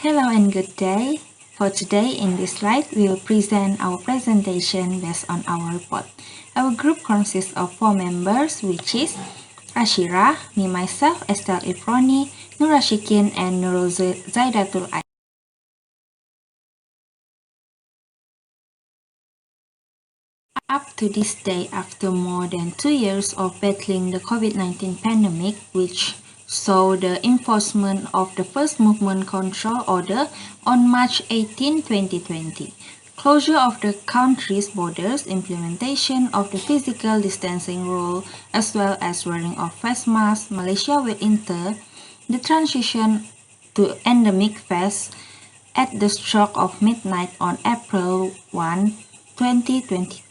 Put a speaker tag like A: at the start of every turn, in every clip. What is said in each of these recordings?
A: Hello and good day. For today in this slide, we will present our presentation based on our report. Our group consists of 4 members, which is Ashira, me myself, Estelle Ifroni, Nurashikin, and Nurul Zaidatul Ain. Up to this day, after more than 2 years of battling the COVID-19 pandemic, which saw the enforcement of the first movement control order on March 18, 2020, closure of the country's borders, implementation of the physical distancing rule, as well as wearing of face masks, Malaysia will enter the transition to endemic phase at the stroke of midnight on April 1, 2020.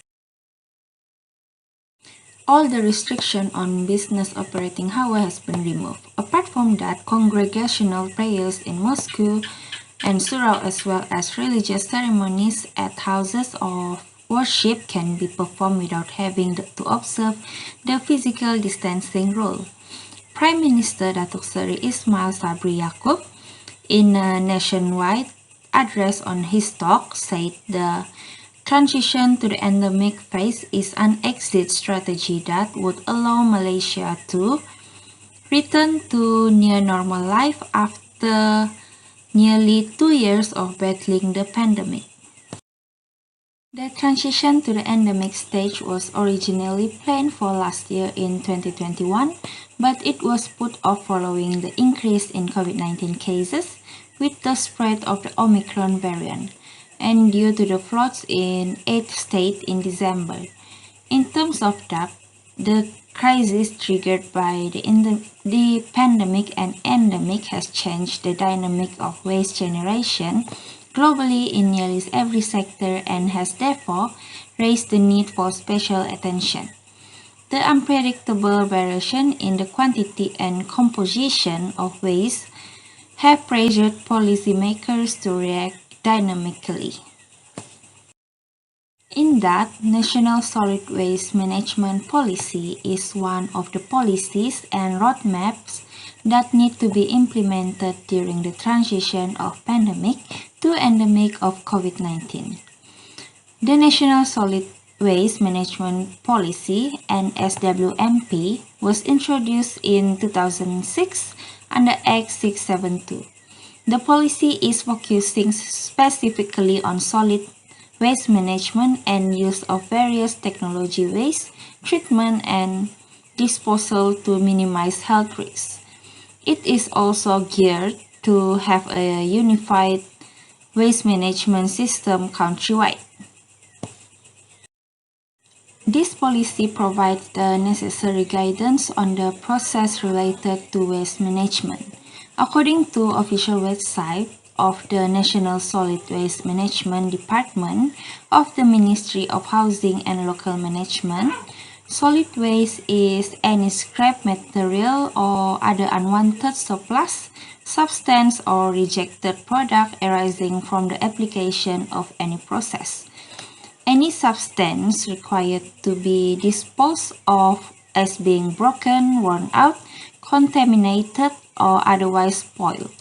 A: All the restriction on business operating hours has been removed. Apart from that, congregational prayers in Moscow and Surau as well as religious ceremonies at houses of worship can be performed without having to observe the physical distancing rule. Prime Minister Datuk Seri Ismail Sabri Yaakob, in a nationwide address on his talk, said the transition to the endemic phase is an exit strategy that would allow Malaysia to return to near normal life after nearly 2 years of battling the pandemic. The transition to the endemic stage was originally planned for last year in 2021, but it was put off following the increase in COVID-19 cases with the spread of the Omicron variant, and due to the floods in 8 states in December. In terms of that, the crisis triggered by the pandemic and endemic has changed the dynamic of waste generation globally in nearly every sector and has therefore raised the need for special attention. The unpredictable variation in the quantity and composition of waste have pressured policymakers to react dynamically. In that, National Solid Waste Management Policy is one of the policies and roadmaps that need to be implemented during the transition of pandemic to endemic of COVID-19. The National Solid Waste Management Policy, NSWMP, was introduced in 2006 under Act 672. The policy is focusing specifically on solid waste management and use of various technology waste, treatment and disposal to minimize health risks. It is also geared to have a unified waste management system countrywide. This policy provides the necessary guidance on the process related to waste management. According to official website of the National Solid Waste Management Department of the Ministry of Housing and Local Management, solid waste is any scrap material or other unwanted surplus, substance or rejected product arising from the application of any process. Any substance required to be disposed of as being broken, worn out, contaminated, or otherwise spoiled.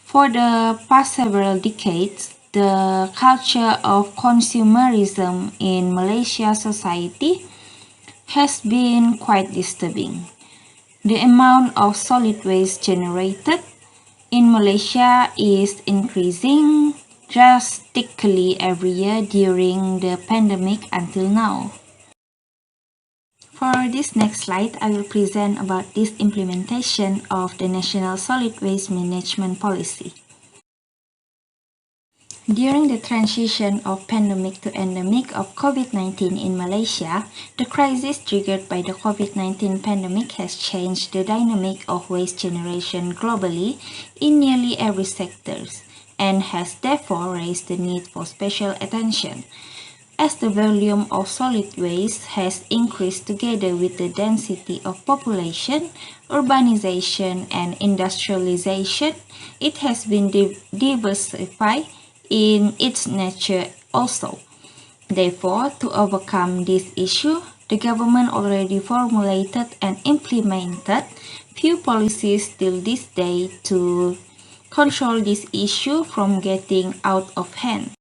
A: For the past several decades, the culture of consumerism in Malaysia society has been quite disturbing. The amount of solid waste generated in Malaysia is increasing drastically every year during the pandemic until now. For this next slide, I will present about this implementation of the National Solid Waste Management Policy. During the transition of pandemic to endemic of COVID-19 in Malaysia, the crisis triggered by the COVID-19 pandemic has changed the dynamic of waste generation globally in nearly every sector and has therefore raised the need for special attention. As the volume of solid waste has increased together with the density of population, urbanization and industrialization, it has been diversified in its nature also. Therefore, to overcome this issue, the government already formulated and implemented few policies till this day to control this issue from getting out of hand.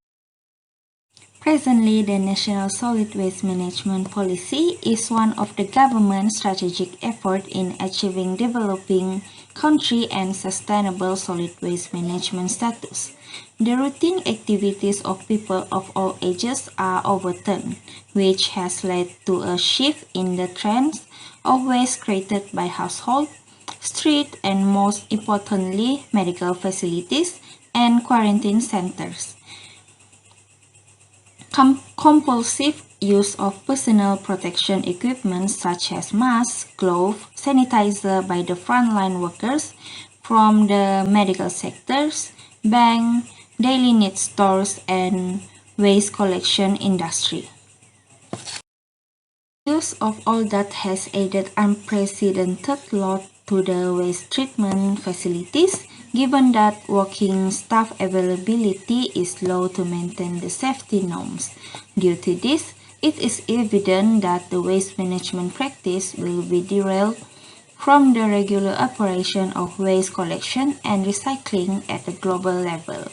A: Presently, the National Solid Waste Management Policy is one of the government's strategic efforts in achieving developing country and sustainable solid waste management status. The routine activities of people of all ages are overturned, which has led to a shift in the trends of waste created by household, street, and most importantly, medical facilities and quarantine centers. Compulsive use of personal protection equipment such as masks, gloves, sanitizer by the frontline workers from the medical sectors, bank, daily needs stores, and waste collection industry. Use of all that has added unprecedented load to the waste treatment facilities, given that working staff availability is low to maintain the safety norms. Due to this, it is evident that the waste management practice will be derailed from the regular operation of waste collection and recycling at a global level.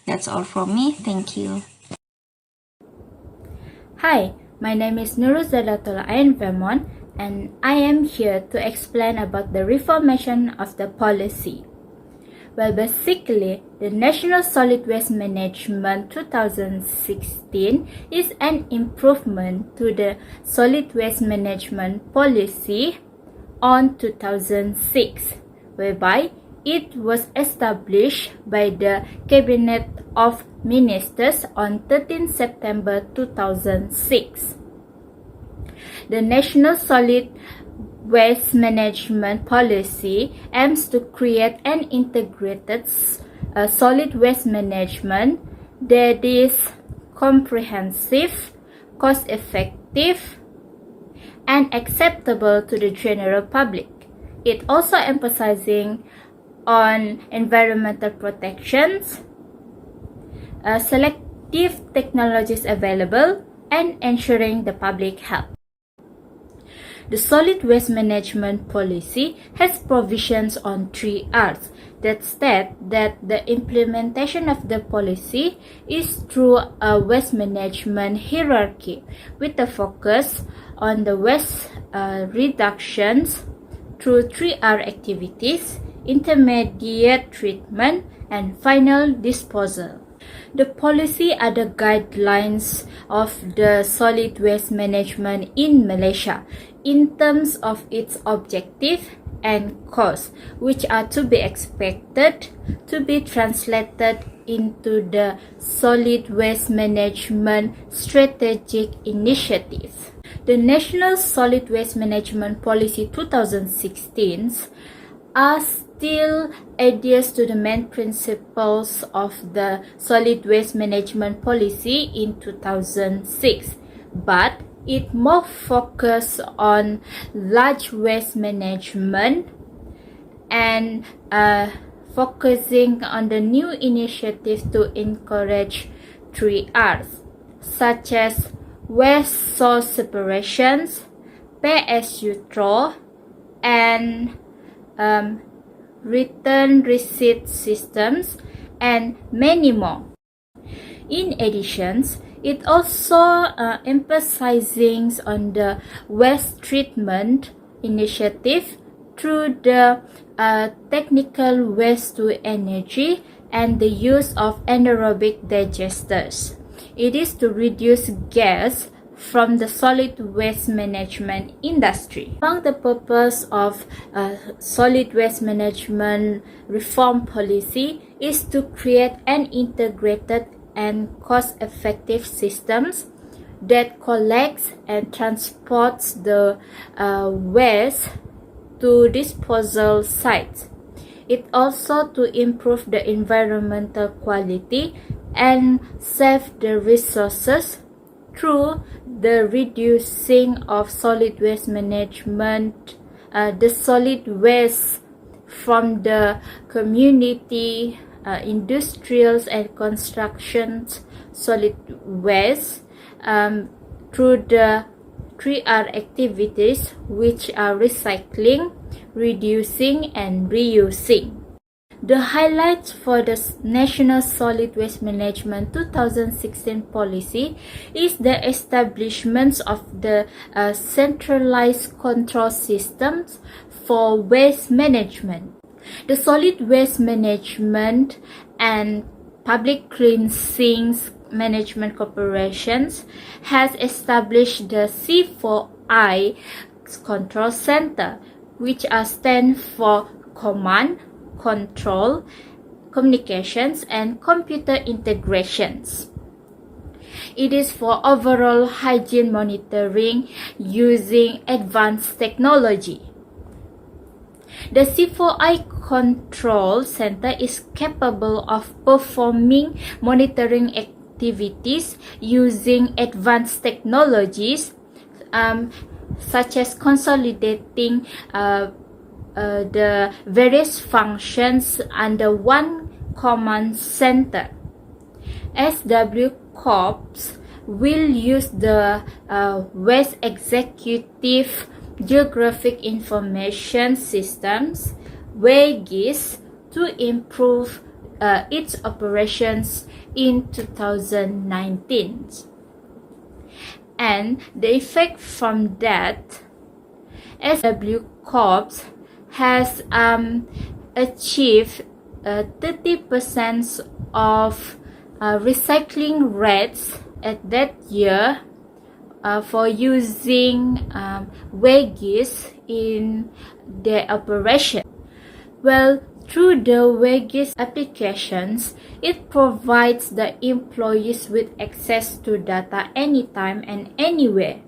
A: That's all from me. Thank you.
B: Hi, my name is Nuruzadatul Ain Vermon, and I am here to explain about the reformation of the policy. Well, basically, the National Solid Waste Management 2016 is an improvement to the Solid Waste Management Policy on 2006, whereby it was established by the Cabinet of Ministers on 13 September 2006. The National Solid Waste Management Policy aims to create an integrated solid waste management that is comprehensive, cost-effective, and acceptable to the general public. It also emphasizing on environmental protections, selective technologies available, and ensuring the public health. The Solid Waste Management Policy has provisions on 3 R's that state that the implementation of the policy is through a waste management hierarchy with a focus on the waste reductions through 3R activities, intermediate treatment, and final disposal. The policy are the guidelines of the solid waste management in Malaysia in terms of its objective and cost, which are to be expected to be translated into the solid waste management strategic initiative. The National Solid Waste Management Policy 2016 are still adheres to the main principles of the Solid Waste Management Policy in 2006, but it more focus on large waste management and focusing on the new initiatives to encourage 3Rs, such as waste source separations, pay as you throw, and return receipt systems, and many more. In addition, it also emphasizes on the waste treatment initiative through the technical waste to energy and the use of anaerobic digesters. It is to reduce gas from the solid waste management industry. Among the purpose of solid waste management reform policy is to create an integrated and cost-effective systems that collects and transports the waste to disposal sites. It also to improve the environmental quality and save the resources through the reducing of solid waste management, the solid waste from the community, industrials and constructions solid waste through the 3R activities, which are recycling, reducing, and reusing. The highlights for the National Solid Waste Management 2016 policy is the establishment of the centralized control systems for waste management. The Solid Waste Management and Public Cleansing Management Corporations has established the C4I Control Center, which stands for Command, Control, Communications, and Computer Integrations. It is for overall hygiene monitoring using advanced technology. The C4I Control Center is capable of performing monitoring activities using advanced technologies such as consolidating the various functions under one command center. SW Corps will use the Waste Executive Geographic Information Systems (WEGIS) to improve its operations in 2019. And the effect from that, SW Corps has achieved 30% of recycling rates at that year for using WEGIS in their operation. Well, through the WEGIS applications, it provides the employees with access to data anytime and anywhere.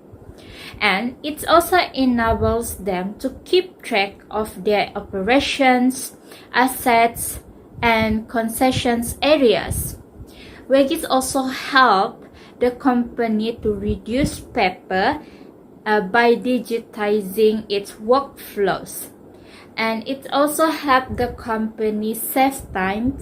B: And it also enables them to keep track of their operations, assets, and concessions areas. WEGIS also help the company to reduce paper by digitizing its workflows. And it also helps the company save time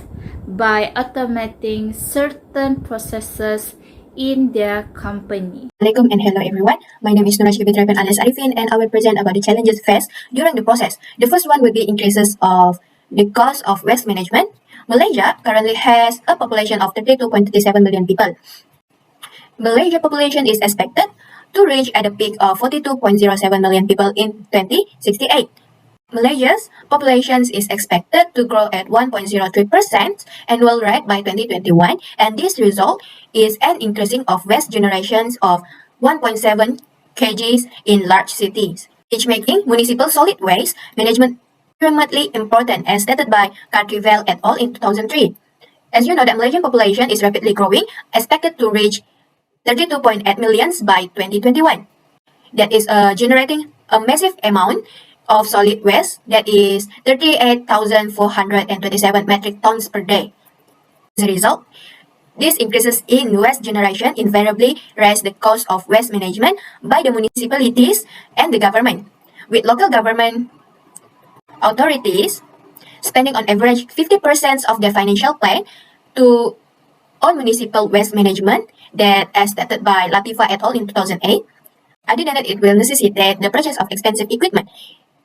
B: by automating certain processes in their company.
C: Assalamualaikum and hello everyone. My name is Nuraj Bibitrapan alias Arifin, and I will present about the challenges faced during the process. The first one will be increases of the cost of waste management. Malaysia currently has a population of 32.37 million people. Malaysia population is expected to reach at a peak of 42.07 million people in 2068. Malaysia's population is expected to grow at 1.03% annual rate by 2021, and this result is an increasing of waste generations of 1.7 kgs in large cities, which making municipal solid waste management extremely important, as stated by Cartrivel et al. In 2003. As you know, the Malaysian population is rapidly growing, expected to reach 32.8 million by 2021. That is generating a massive amount of solid waste, that is 38,427 metric tons per day. As a result, these increases in waste generation invariably raise the cost of waste management by the municipalities and the government, with local government authorities spending on average 50% of their financial plan on municipal waste management, that as stated by Latifa et al. In 2008. Other than that, it will necessitate the purchase of expensive equipment,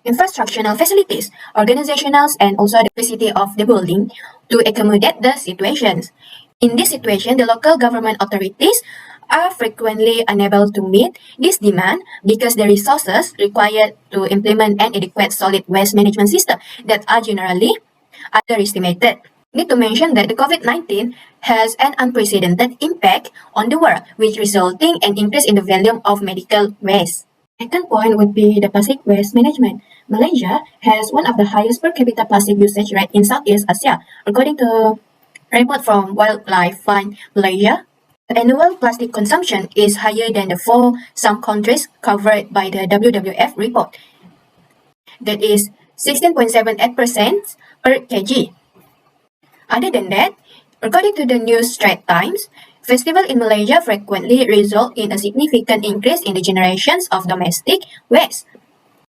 C: infrastructural facilities, organizationals, and also the capacity of the building to accommodate the situations. In this situation, the local government authorities are frequently unable to meet this demand because the resources required to implement an adequate solid waste management system that are generally underestimated. Need to mention that the COVID-19 has an unprecedented impact on the world, which resulting an increase in the volume of medical waste. Second point would be the plastic waste management. Malaysia has one of the highest per capita plastic usage rate in Southeast Asia, according to a report from Wildlife Fund Malaysia. The annual plastic consumption is higher than the four some countries covered by the WWF report. That is 16.78% per kg. Other than that, according to the news Straits Times, festivals in Malaysia frequently result in a significant increase in the generations of domestic waste.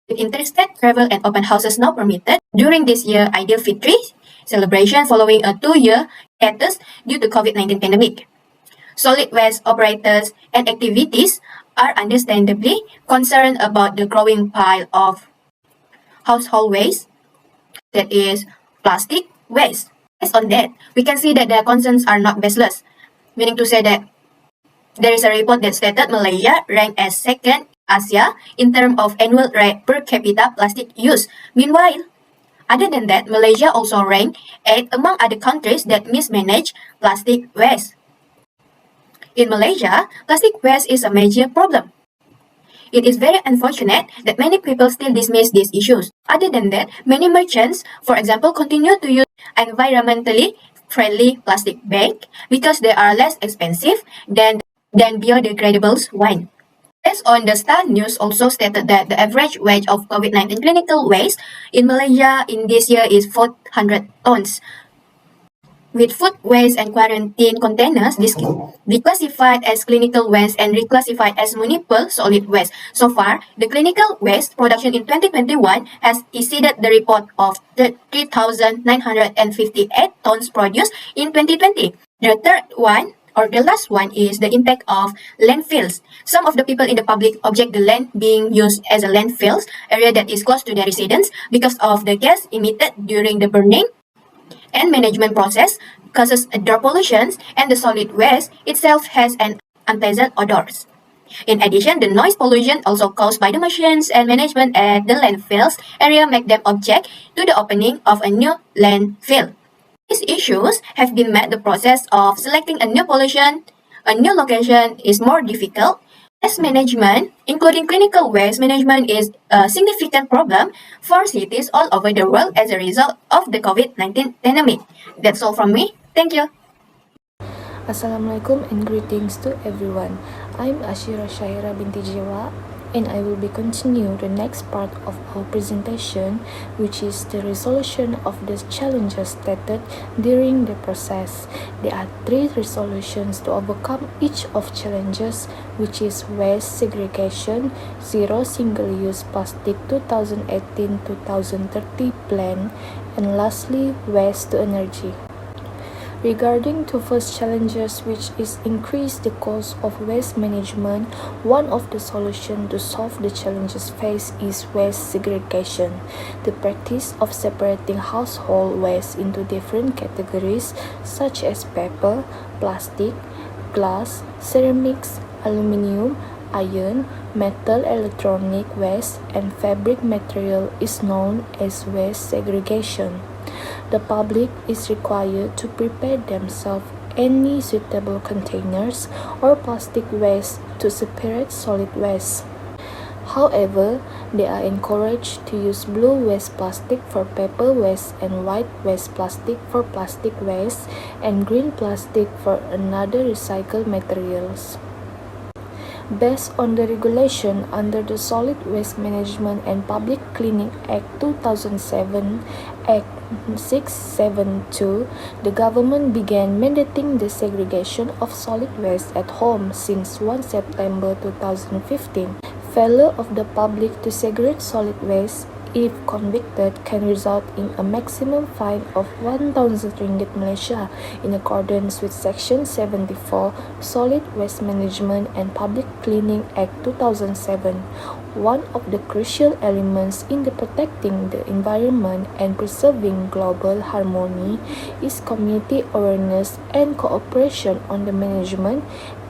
C: With interstate travel and open houses now permitted during this year Idul Fitri celebration following a 2-year hiatus due to COVID-19 pandemic. Solid waste operators and activities are understandably concerned about the growing pile of household waste, that is plastic, waste. Based on that, we can see that their concerns are not baseless, meaning to say that there is a report that stated Malaysia ranked as second Asia in terms of annual per capita plastic use. Meanwhile, other than that, Malaysia also ranked 8th among other countries that mismanage plastic waste. In Malaysia, plastic waste is a major problem. It is very unfortunate that many people still dismiss these issues. Other than that, many merchants, for example, continue to use environmentally friendly plastic bag because they are less expensive than biodegradable wine. Based on the Star News also stated that the average weight of COVID-19 clinical waste in Malaysia in this year is 400 tons. With food waste and quarantine containers declassified as clinical waste and reclassified as municipal solid waste. So far, the clinical waste production in 2021 has exceeded the report of 3,958 tons produced in 2020. The third one or the last one is the impact of landfills. Some of the people in the public object the land being used as a landfills area that is close to their residence because of the gas emitted during the burning and management process causes air pollution, and the solid waste itself has an unpleasant odors. In addition, the noise pollution also caused by the machines and management at the landfills area make them object to the opening of a new landfill. These issues have been made the process of selecting a new location is more difficult. Waste management, including clinical waste management, is a significant problem for cities all over the world as a result of the COVID-19 pandemic. That's all from me. Thank you.
D: Assalamualaikum and greetings to everyone. I'm Ashira Shaira binti Jiwa, and I will be continue the next part of our presentation, which is the resolution of the challenges stated during the process. There are 3 resolutions to overcome each of challenges, which is waste segregation, zero single-use plastic 2018-2030 plan, and lastly, waste to energy. Regarding to first challenges, which is increase the cost of waste management, one of the solutions to solve the challenges faced is waste segregation. The practice of separating household waste into different categories such as paper, plastic, glass, ceramics, aluminium, iron, metal, electronic waste, and fabric material is known as waste segregation. The public is required to prepare themselves any suitable containers or plastic waste to separate solid waste. However, they are encouraged to use blue waste plastic for paper waste and white waste plastic for plastic waste and green plastic for another recycled materials. Based on the regulation under the Solid Waste Management and Public Cleaning Act 2007, Act 672, the government began mandating the segregation of solid waste at home since 1 September 2015. Failure of the public to segregate solid waste, if convicted, can result in a maximum fine of 1,000 ringgit Malaysia in accordance with Section 74 Solid Waste Management and Public Cleaning Act 2007. One of the crucial elements in the protecting the environment and preserving global harmony is community awareness and cooperation on the management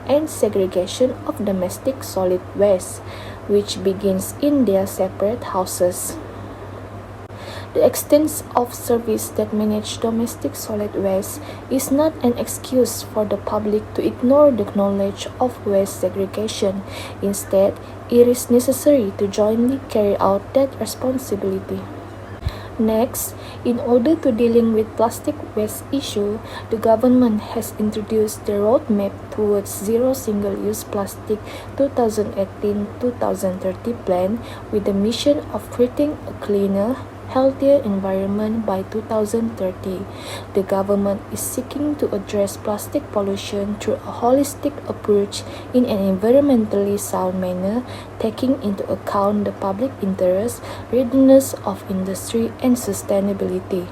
D: and segregation of domestic solid waste, which begins in their separate houses. The extent of service that manage domestic solid waste is not an excuse for the public to ignore the knowledge of waste segregation. Instead, it is necessary to jointly carry out that responsibility. Next, in order to dealing with plastic waste issue, the government has introduced the roadmap towards zero single-use plastic 2018-2030 plan with the mission of creating a cleaner, healthier environment by 2030. The government is seeking to address plastic pollution through a holistic approach in an environmentally sound manner, taking into account the public interest, readiness of industry, and sustainability.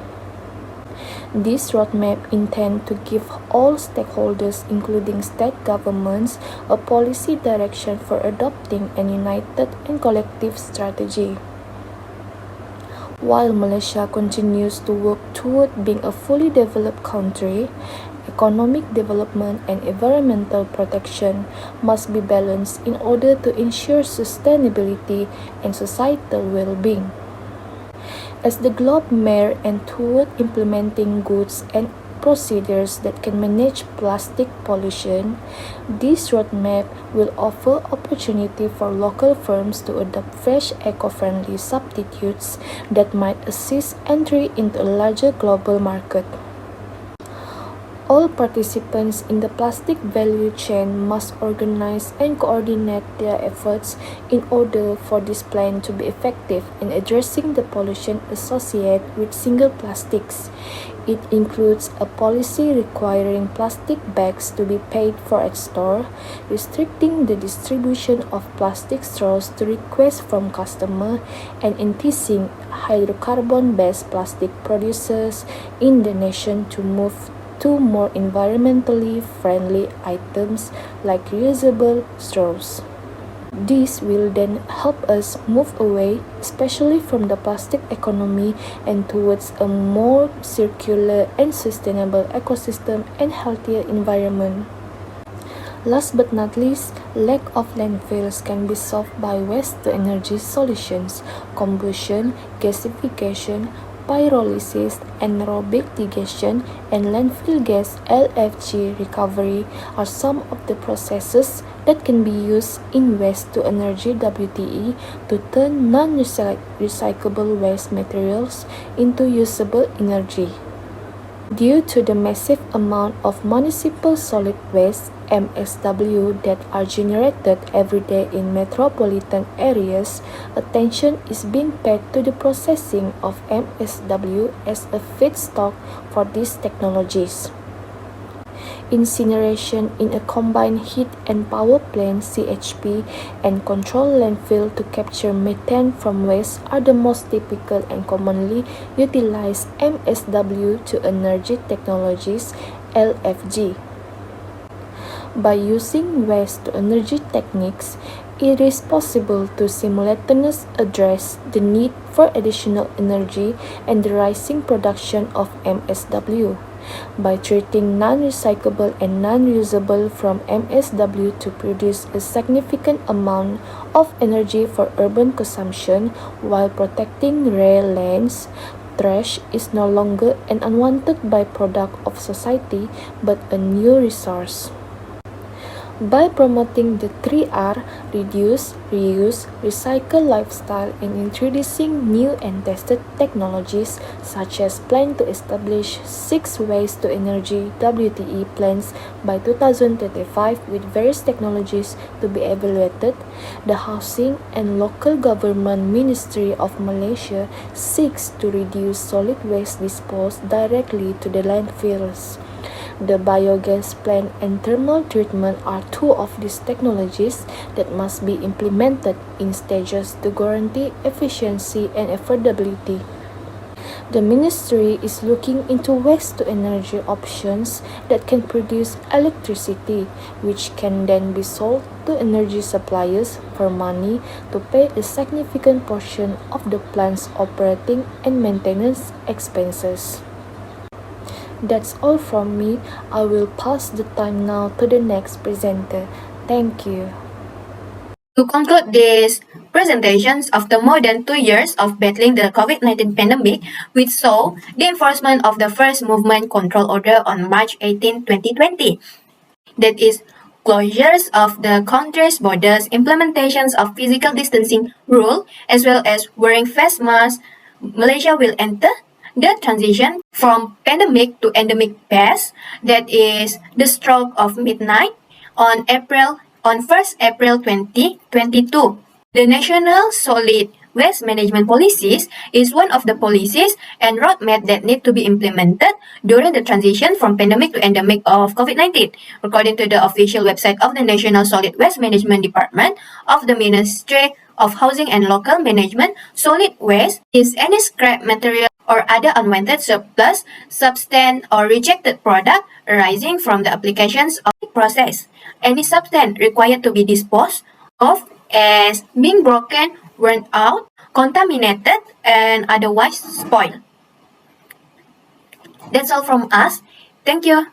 D: This roadmap intends to give all stakeholders, including state governments, a policy direction for adopting a united and collective strategy. While Malaysia continues to work toward being a fully developed country, economic development and environmental protection must be balanced in order to ensure sustainability and societal well-being. As the globe moves and toward implementing goods and procedures that can manage plastic pollution, this roadmap will offer opportunity for local firms to adopt fresh eco-friendly substitutes that might assist entry into a larger global market. All participants in the plastic value chain must organize and coordinate their efforts in order for this plan to be effective in addressing the pollution associated with single plastics. It includes a policy requiring plastic bags to be paid for at store, restricting the distribution of plastic straws to requests from customers, and enticing hydrocarbon-based plastic producers in the nation to move to more environmentally friendly items like reusable straws. This will then help us move away, especially from the plastic economy, and towards a more circular and sustainable ecosystem and healthier environment. Last but not least, lack of landfills can be solved by waste-to-energy solutions. Combustion, gasification, pyrolysis, anaerobic digestion, and landfill gas (LFG) recovery are some of the processes that can be used in waste-to-energy (WTE) to turn non-recyclable waste materials into usable energy. Due to the massive amount of municipal solid waste (MSW) that are generated every day in metropolitan areas, attention is being paid to the processing of MSW as a feedstock for these technologies. Incineration in a combined heat and power plant (CHP) and controlled landfill to capture methane from waste are the most typical and commonly utilized MSW to energy technologies (LFG). By using waste-to-energy techniques, it is possible to simultaneously address the need for additional energy and the rising production of MSW. By treating non-recyclable and non-reusable from MSW to produce a significant amount of energy for urban consumption while protecting rare lands, trash is no longer an unwanted byproduct of society but a new resource. By promoting the 3R reduce, reuse, recycle lifestyle and introducing new and tested technologies such as plan to establish 6 waste to energy WTE plants by 2035 with various technologies to be evaluated, the Housing and Local Government Ministry of Malaysia seeks to reduce solid waste disposed directly to the landfills. The biogas plant and thermal treatment are two of these technologies that must be implemented in stages to guarantee efficiency and affordability. The ministry is looking into waste-to-energy options that can produce electricity, which can then be sold to energy suppliers for money to pay a significant portion of the plant's operating and maintenance expenses. That's all from me. I will pass the time now to the next presenter. Thank you.
C: To conclude this presentations, after more than 2 years of battling the COVID-19 pandemic, we saw the enforcement of the first movement control order on March 18, 2020. That is, closures of the country's borders, implementations of physical distancing rule, as well as wearing face masks. Malaysia will enter the transition from pandemic to endemic phase, that is the stroke of midnight on 1st April 2022. The National Solid Waste Management Policies is one of the policies and roadmap that need to be implemented during the transition from pandemic to endemic of COVID-19. According to the official website of the National Solid Waste Management Department of the Ministry of Housing and Local Management, solid waste is any scrap material or other unwanted surplus, substance, or rejected product arising from the applications of the process. Any substance required to be disposed of as being broken, worn out, contaminated, and otherwise spoil. That's all from us. Thank you.